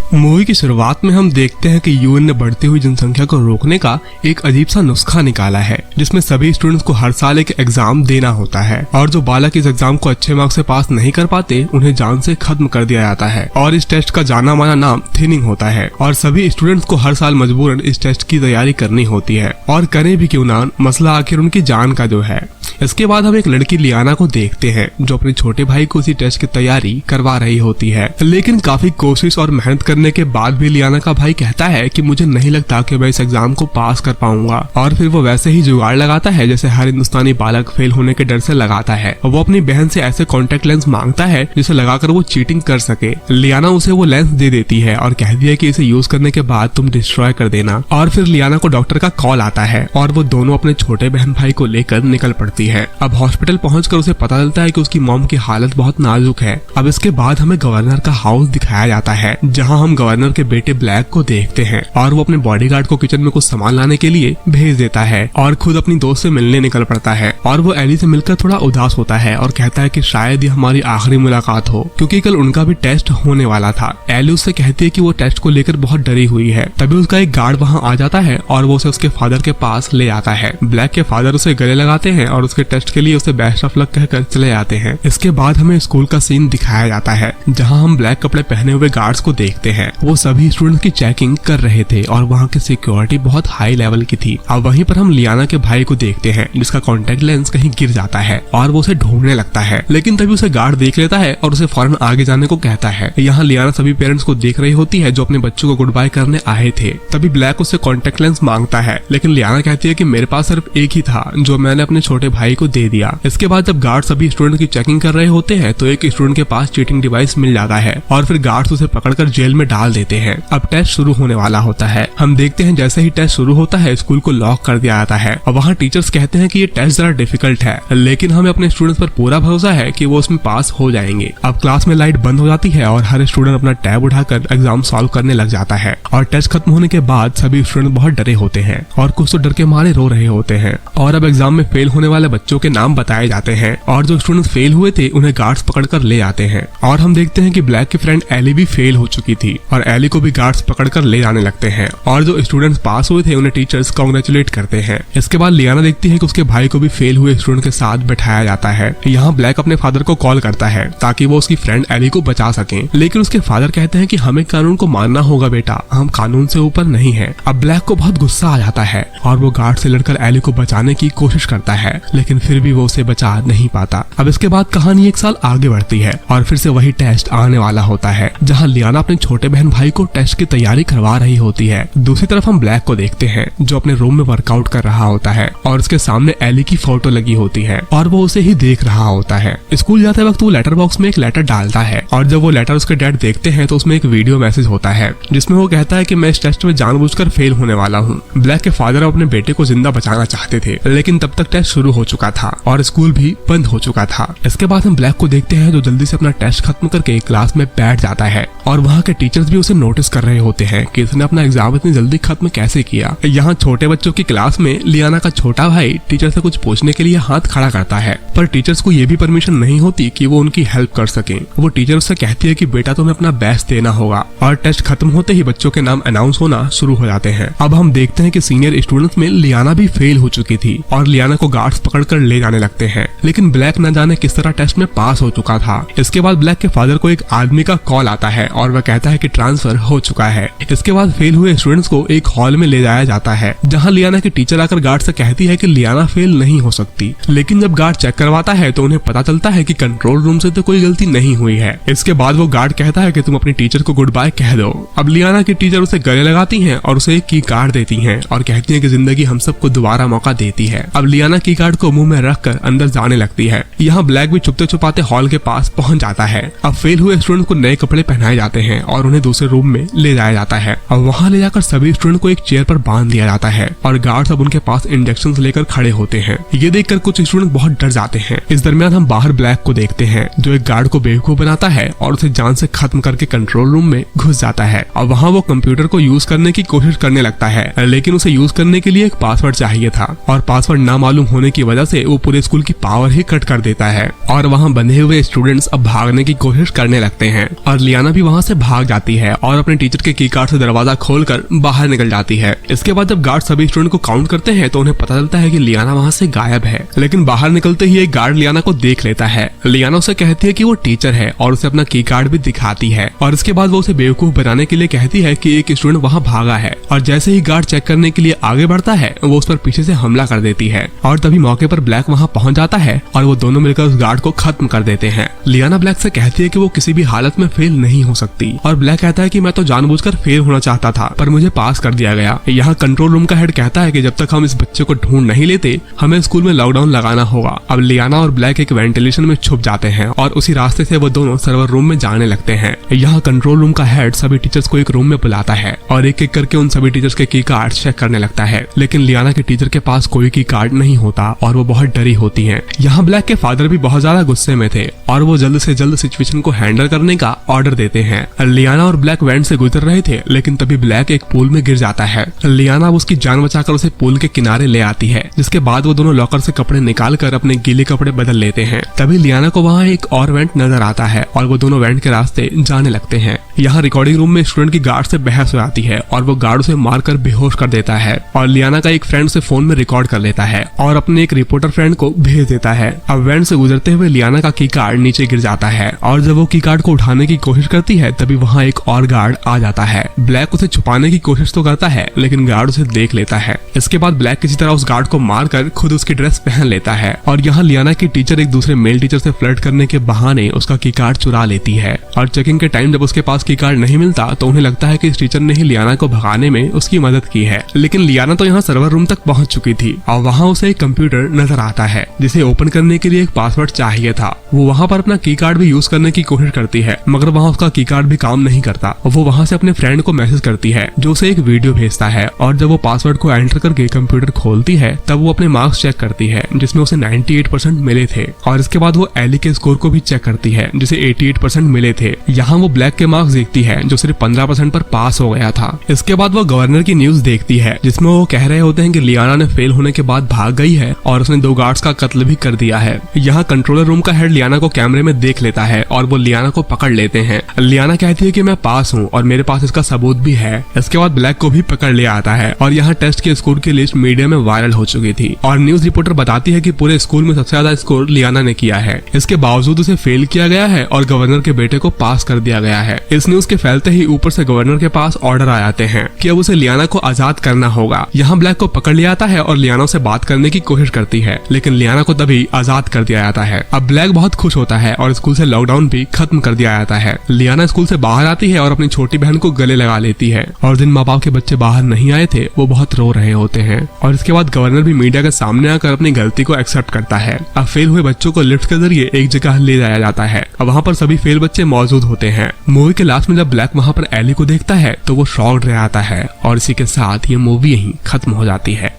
Movie की शुरुआत में हम देखते हैं कि यूएन ने बढ़ती हुई जनसंख्या को रोकने का एक अजीब सा नुस्खा निकाला है, जिसमें सभी स्टूडेंट्स को हर साल एक एग्जाम देना होता है और जो बालक इस एग्जाम को अच्छे मार्क्स से पास नहीं कर पाते उन्हें जान से खत्म कर दिया जाता है। और इस टेस्ट का जाना माना नाम थिनिंग होता है और सभी स्टूडेंट्स को हर साल मजबूरन इस टेस्ट की तैयारी करनी होती है, और करें भी क्यों ना, मसला आखिर उनकी जान का जो है। इसके बाद हम एक लड़की लियाना को देखते हैं जो अपने छोटे भाई को इसी टेस्ट की तैयारी करवा रही होती है, लेकिन काफी कोशिश और मेहनत करने के बाद भी लियाना का भाई कहता है कि मुझे नहीं लगता कि मैं इस एग्जाम को पास कर पाऊंगा। और फिर वो वैसे ही जुगाड़ लगाता है जैसे हर हिंदुस्तानी बालक फेल होने के डर से लगाता है। वो अपनी बहन से ऐसे कॉन्टेक्ट लेंस मांगता है जिसे लगाकर वो चीटिंग कर सके। लियाना उसे वो लेंस दे देती है और कहती है कि इसे यूज करने के बाद तुम डिस्ट्रॉय कर देना। और फिर लियाना को डॉक्टर का कॉल आता है और वो दोनों अपने छोटे बहन भाई को लेकर निकल पड़ती है। अब हॉस्पिटल पहुंचकर उसे पता चलता है कि उसकी मॉम की हालत बहुत नाजुक है। अब इसके बाद हमें गवर्नर का हाउस दिखाया जाता है जहां हम गवर्नर के बेटे ब्लैक को देखते हैं और वो अपने बॉडीगार्ड को किचन में कुछ सामान लाने के लिए भेज देता है और खुद अपनी दोस्त से मिलने निकल पड़ता है। और वो एली से मिलकर थोड़ा उदास होता है और कहता है कि शायद ये हमारी आखिरी मुलाकात हो, क्योंकि कल उनका भी टेस्ट होने वाला था। एली उससे कहती है कि वो टेस्ट को लेकर बहुत डरी हुई है। तभी उसका एक गार्ड वहाँ आ जाता है और वो उसे उसके फादर के पास ले आता है। ब्लैक के फादर उसे गले लगाते हैं और उसके टेस्ट के लिए उसे बेस्ट ऑफ लक कहकर चले जाते हैं। इसके बाद हमें स्कूल का सीन दिखाया जाता है जहाँ हम ब्लैक कपड़े पहने हुए गार्ड्स को देखते हैं। वो सभी स्टूडेंट्स की चेकिंग कर रहे थे और वहाँ की सिक्योरिटी बहुत हाई लेवल की थी। अब वहीं पर हम लियाना के भाई को देखते हैं जिसका कॉन्टेक्ट लेंस कहीं गिर जाता है और वो उसे ढूंढने लगता है, लेकिन तभी उसे गार्ड देख लेता है और उसे फौरन आगे जाने को कहता है। यहाँ लियाना सभी पेरेंट्स को देख रही होती है जो अपने बच्चों को गुड बाय करने आए थे। तभी ब्लैक उससे कॉन्टेक्ट लेंस मांगता है, लेकिन लियाना कहती है कि मेरे पास सिर्फ एक ही था जो मैंने अपने छोटे भाई को दे दिया। इसके बाद जब गार्ड सभी स्टूडेंट की चेकिंग कर रहे होते हैं तो एक स्टूडेंट के पास चीटिंग डिवाइस मिल जाता है और फिर गार्ड्स उसे पकड़कर जेल में डाल देते हैं। अब टेस्ट शुरू होने वाला होता है। हम देखते हैं जैसे ही टेस्ट शुरू होता है स्कूल को लॉक कर दिया जाता है और वहाँ टीचर्स कहते हैं कि ये टेस्ट जरा डिफिकल्ट है, लेकिन हमें अपने स्टूडेंट्स पर पूरा भरोसा है कि वो उसमें पास हो जाएंगे। अब क्लास में लाइट बंद हो जाती है और हर स्टूडेंट अपना टैब उठाकर एग्जाम सॉल्व करने लग जाता है। और टेस्ट खत्म होने के बाद सभी स्टूडेंट बहुत डरे होते हैं और कुछ तो डर के मारे रो रहे होते हैं। और अब एग्जाम में फेल होने वाले बच्चों के नाम बताए जाते हैं और जो स्टूडेंट फेल हुए थे उन्हें गार्ड्स पकड़कर ले जाते हैं। और हम देखते हैं कि ब्लैक की फ्रेंड एली भी फेल हो चुकी थी और एली को भी गार्ड्स पकड़कर ले जाने लगते हैं और जो स्टूडेंट्स पास हुए थे उन्हें टीचर्स कांग्रेचुलेट करते हैं। इसके बाद लियाना देखती है कि उसके भाई को भी फेल हुए स्टूडेंट के साथ बैठाया जाता है। यहाँ ब्लैक अपने फादर को कॉल करता है ताकि वो उसकी फ्रेंड एली को बचा सके, लेकिन उसके फादर कहते हैं कि हमें कानून को मानना होगा बेटा, हम कानून से ऊपर नहीं है। अब ब्लैक को बहुत गुस्सा आ जाता है और वो गार्ड से लड़कर एली को बचाने की कोशिश करता है, लेकिन फिर भी वो उसे बचा नहीं पाता। अब इसके बाद कहानी एक साल आगे बढ़ती है और फिर से वही टेस्ट आने वाला होता है जहाँ लियाना अपने छोटे बहन भाई को टेस्ट की तैयारी करवा रही होती है। दूसरी तरफ हम ब्लैक को देखते हैं जो अपने रूम में वर्कआउट कर रहा होता है और उसके सामने एली की फोटो लगी होती है और वो उसे ही देख रहा होता है। स्कूल जाते वक्त वो लेटर बॉक्स में एक लेटर डालता है और जब वो लेटर उसके डैड देखते हैं तो उसमें एक वीडियो मैसेज होता है जिसमें वो कहता है कि मैं इस टेस्ट में जानबूझकर फेल होने वाला हूँ। ब्लैक के फादर अपने बेटे को जिंदा बचाना चाहते थे, लेकिन तब तक टेस्ट शुरू हो चुका था और स्कूल भी बंद हो चुका था। इसके बाद हम ब्लैक को देखते हैं जो जल्दी से अपना टेस्ट खत्म करके क्लास में बैठ जाता है और वहाँ के टीचर्स भी उसे नोटिस कर रहे होते हैं कि इसने अपना एग्जाम इतनी जल्दी खत्म कैसे किया। यहाँ छोटे बच्चों की क्लास में लियाना का छोटा भाई टीचर से कुछ पूछने के लिए हाथ खड़ा करता है, पर टीचर्स को ये भी परमिशन नहीं होती कि वो उनकी हेल्प कर सके। वो टीचर उससे कहती है कि बेटा तुम्हें अपना बेस्ट देना होगा और टेस्ट खत्म होते ही बच्चों के नाम अनाउंस होना शुरू हो जाते हैं। अब हम देखते हैं कि सीनियर स्टूडेंट्स में लियाना भी फेल हो चुकी थी और लियाना को गार्ड्स पकड़कर ले जाने लगते हैं, लेकिन ब्लैक न जाने किस तरह टेस्ट में पास हो चुका था। इसके बाद ब्लैक के फादर को एक आदमी का कॉल आता है और वह कहता है कि ट्रांसफर हो चुका है। इसके बाद फेल हुए स्टूडेंट्स को एक हॉल में ले जाया जाता है जहां लियाना की टीचर आकर गार्ड से कहती है कि लियाना फेल नहीं हो सकती, लेकिन जब गार्ड चेक करवाता है तो उन्हें पता चलता है कि कंट्रोल रूम से तो कोई गलती नहीं हुई है। इसके बाद वो गार्ड कहता है कि तुम अपनी टीचर को गुड बाय कह दो। अब लियाना की टीचर उसे गले लगाती हैं और उसे एक की कार्ड देती हैं और कहती है कि जिंदगी हम सबको दोबारा मौका देती है। अब लियाना की कार्ड को मुंह में रखकर अंदर जाने लगती है। यहाँ ब्लैक भी छुपते छुपाते हॉल के पास पहुंच जाता है। अब फेल हुए स्टूडेंट को नए कपड़े पहनाए जाते हैं और उन्हें दूसरे रूम में ले जाया जाता है। अब वहाँ ले जाकर सभी स्टूडेंट को एक चेयर पर बांध दिया जाता है और गार्ड्स अब उनके पास इंजेक्शन लेकर खड़े होते हैं। ये देखकर कुछ स्टूडेंट बहुत डर जाते हैं। इस दरमियान हम बाहर ब्लैक को देखते हैं जो एक गार्ड को बेवकूफ बनाता है और उसे जान से खत्म करके कंट्रोल रूम में घुस जाता है और वहाँ वो कंप्यूटर को यूज करने की कोशिश करने लगता है, लेकिन उसे यूज करने के लिए एक पासवर्ड चाहिए था और पासवर्ड ना मालूम होने की वजह से वो पूरे स्कूल की पावर ही कट कर देता है और वहाँ बंधे हुए स्टूडेंट्स अब भागने की कोशिश करने लगते हैं और लियाना भी वहाँ से भाग जाती है और अपने टीचर के की कार्ड से दरवाजा खोलकर बाहर निकल जाती है। इसके बाद जब गार्ड सभी स्टूडेंट को काउंट करते हैं तो उन्हें पता चलता है कि लियाना वहाँ से गायब है। लेकिन बाहर निकलते ही एक गार्ड लियाना को देख लेता है। लियाना उसे कहती है कि वो टीचर है और उसे अपना की कार्ड भी दिखाती है और इसके बाद वो उसे बेवकूफ बनाने के लिए कहती है कि एक स्टूडेंट वहाँ भागा है और जैसे ही गार्ड चेक करने के लिए आगे बढ़ता है वो उस पर पीछे से हमला कर देती है और तभी मौके पर ब्लैक वहाँ पहुँच जाता है और वो दोनों मिलकर उस गार्ड को खत्म कर देते हैं। लियाना ब्लैक से कहती है कि वो किसी भी हालत में फेल नहीं हो सकती और ब्लैक कहता है कि मैं तो जानबूझकर फेल होना चाहता था पर मुझे पास कर दिया गया। यहाँ कंट्रोल रूम का हेड कहता है कि जब तक हम इस बच्चे को ढूंढ नहीं लेते हमें स्कूल में लॉकडाउन लगाना होगा। अब लियाना और ब्लैक एक वेंटिलेशन में छुप जाते हैं और उसी रास्ते से वो दोनों सर्वर रूम में जाने लगते हैं। यहाँ कंट्रोल रूम का हेड सभी टीचर्स को एक रूम में बुलाता है और एक एक करके उन सभी टीचर्स के की कार्ड चेक करने लगता है। लेकिन लियाना के टीचर के पास कोई की कार्ड नहीं होता और वो बहुत डरी होती है। यहाँ ब्लैक के फादर भी बहुत ज्यादा गुस्से में थे और वो जल्द से जल्द सिचुएशन को हैंडल करने का ऑर्डर देते हैं। लियाना और ब्लैक वैन से गुजर रहे थे लेकिन तभी ब्लैक एक पूल में गिर जाता है। लियाना उसकी जान बचाकर उसे पूल के किनारे ले आती है जिसके बाद वो दोनों लॉकर से कपड़े निकाल कर अपने गीले कपड़े बदल लेते हैं। तभी लियाना को वहाँ एक और वेंट नजर आता है और वो दोनों वेंट के रास्ते जाने लगते हैं। यहाँ रिकॉर्डिंग रूम में स्टूडेंट की गार्ड से बहस हो जाती है और वो गार्ड उसे मारकर बेहोश कर देता है और लियाना का एक फ्रेंड से फोन में रिकॉर्ड कर लेता है और अपने एक रिपोर्टर फ्रेंड को भेज देता है। अब वैन से गुजरते हुए लियाना का की कार्ड नीचे गिर जाता है और जब वो की कार्ड को उठाने की कोशिश करती है तभी वहाँ एक और गार्ड आ जाता है। ब्लैक उसे छुपाने की कोशिश तो करता है लेकिन गार्ड उसे देख लेता है। इसके बाद ब्लैक किसी तरह उस गार्ड को मारकर खुद उसकी ड्रेस पहन लेता है और यहाँ लियाना की टीचर एक दूसरे मेल टीचर से फ्लर्ट करने के बहाने उसका की कार्ड चुरा लेती है और चेकिंग के टाइम जब उसके पास की कार्ड नहीं मिलता तो उन्हें लगता है कि इस टीचर ने ही लियाना को भगाने में उसकी मदद की है। लेकिन लियाना तो यहाँ सर्वर रूम तक पहुंच चुकी थी और वहाँ उसे एक कंप्यूटर नजर आता है जिसे ओपन करने के लिए एक पासवर्ड चाहिए था। वो वहाँ पर अपना की कार्ड भी यूज करने की कोशिश करती है मगर वहाँ उसका की कार्ड भी काम नहीं करता। वो वहाँ से अपने फ्रेंड को मैसेज करती है जो उसे एक वीडियो भेजता है और जब वो पासवर्ड को एंटर करके कंप्यूटर खोलती है तब वो अपने मार्क्स चेक करती है जिसमें उसे 98% मिले थे और इसके बाद वो एली के स्कोर को भी चेक करती है जिसे 88% मिले थे। यहाँ वो ब्लैक के मार्क्स देखती है जो सिर्फ 15% पर पास हो गया था। इसके बाद वो गवर्नर की न्यूज देखती है जिसमें वो कह रहे होते हैं कि लियाना ने फेल होने के बाद भाग गई है और उसने 2 गार्ड्स का कत्ल भी कर दिया है। यहाँ कंट्रोलर रूम का हेड लियाना को कैमरे में देख लेता है और वो लियाना को पकड़ लेते हैं। लियाना कहती है कि मैं पास हूँ और मेरे पास इसका सबूत भी है। इसके बाद ब्लैक को भी पकड़ लिया आता है और यहाँ टेस्ट के स्कोर की लिस्ट मीडिया में वायरल हो चुकी थी और न्यूज रिपोर्टर बताती है कि पूरे स्कूल में सबसे ज्यादा स्कोर लियाना ने किया है। इसके बावजूद उसे फेल किया गया है और गवर्नर के बेटे को पास कर दिया गया है। इस न्यूज के फैलते ही ऊपर से गवर्नर के पास ऑर्डर आ जाते हैं कि अब उसे लियाना को आजाद करना होगा। यहाँ ब्लैक को पकड़ लिया जाता है और लियाना से बात करने की कोशिश करती है लेकिन लियाना को तभी आजाद कर दिया जाता है। अब ब्लैक बहुत खुश होता है और स्कूल से लॉकडाउन भी खत्म कर दिया जाता है। लियाना स्कूल से बाहर आती है और अपनी छोटी बहन को गले लगा लेती है और जिन माँ बाप के बच्चे बाहर नहीं आए थे वो बहुत रो रहे होते हैं और इसके बाद गवर्नर भी मीडिया के सामने आकर अपनी गलती को एक्सेप्ट करता है। अब फेल हुए बच्चों को लिफ्ट के जरिए एक जगह ले जाया जाता है। अब वहाँ पर सभी फेल बच्चे मौजूद होते हैं। मूवी के लास्ट में जब ब्लैक वहाँ पर एली को देखता है तो वो शॉक्ड रह जाता है और इसी के साथ ये मूवी यहीं खत्म हो जाती है।